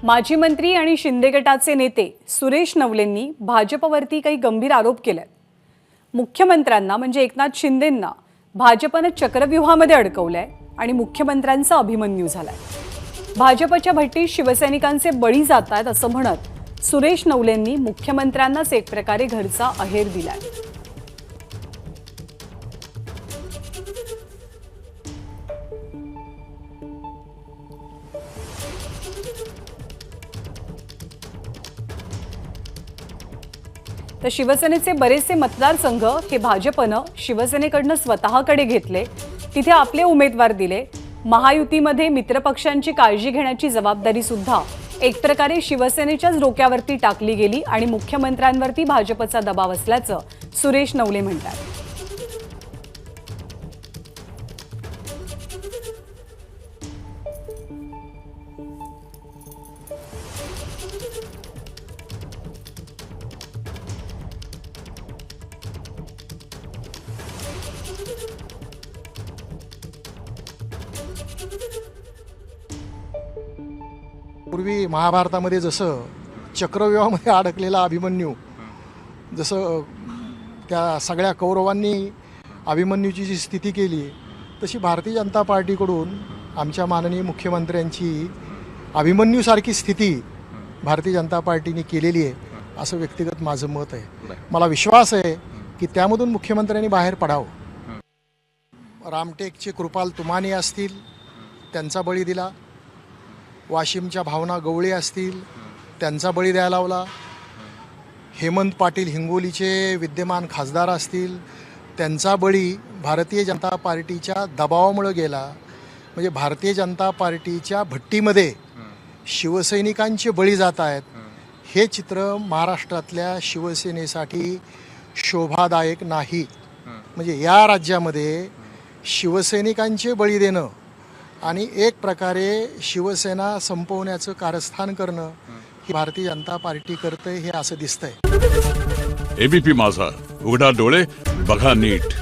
माजी मंत्री आणि शिंदे गटाचे नेते सुरेश नवलेंनी भाजपवरती काही गंभीर आरोप केले। मुख्यमंत्र्यांना म्हणजे एकनाथ शिंदेंना भाजपने चक्रव्यूहामध्ये अडकवलंय आणि मुख्यमंत्र्यांचा अभिमन्यू झालाय। भाजपच्या भट्टीत शिवसैनिकांचे बळी जातात असं म्हणत सुरेश नवलेंनी मुख्यमंत्र्यांनाच एक प्रकारे घरचा अहेर दिलाय। तर शिवसेनेचे बरेचसे मतदारसंघ हे भाजपनं शिवसेनेकडनं स्वतःकडे घेतले, तिथे आपले उमेदवार दिले। महायुतीमध्ये मित्रपक्षांची काळजी घेण्याची जबाबदारी सुद्धा एक प्रकारे शिवसेनेच्याच डोक्यावरती टाकली गेली आणि मुख्यमंत्र्यांवरती भाजपचा दबाव असल्याचं सुरेश नवले म्हणतात। पूर्वी महाभारतामध्ये जसं चक्रव्यूहामध्ये अडकलेला अभिमन्यू, जसं त्या सगळ्या कौरवांनी अभिमन्यूची जी स्थिती केली, तशी भारतीय जनता पार्टीकडून आमच्या माननीय मुख्यमंत्र्यांची अभिमन्यूसारखी स्थिती भारतीय जनता पार्टीने केलेली आहे असं व्यक्तिगत माझं मत आहे। मला विश्वास आहे की त्यामधून मुख्यमंत्र्यांनी बाहेर पडावं। रामटेकचे कृपाल तुमाने असतील, त्यांचा बळी दिला। वाशिमच्या भावना गवळे असतील, त्यांचा बळी द्यायला लावला। हेमंत पाटील हिंगोलीचे विद्यमान खासदार असतील, त्यांचा बळी भारतीय जनता पार्टीच्या दबावामुळे गेला। म्हणजे भारतीय जनता पार्टीच्या भट्टीमध्ये शिवसैनिकांचे बळी जात आहेत, हे चित्र महाराष्ट्रातल्या शिवसेनेसाठी शोभादायक नाही। म्हणजे या राज्यामध्ये शिवसैनिकांचे बळी देणं आणि एक प्रकारे शिवसेना संपवण्याचं कारस्थान करणं ही भारतीय जनता पार्टी करते हे असं दिसतंय। एबीपी माझा, उघडा डोळे बघा नीट।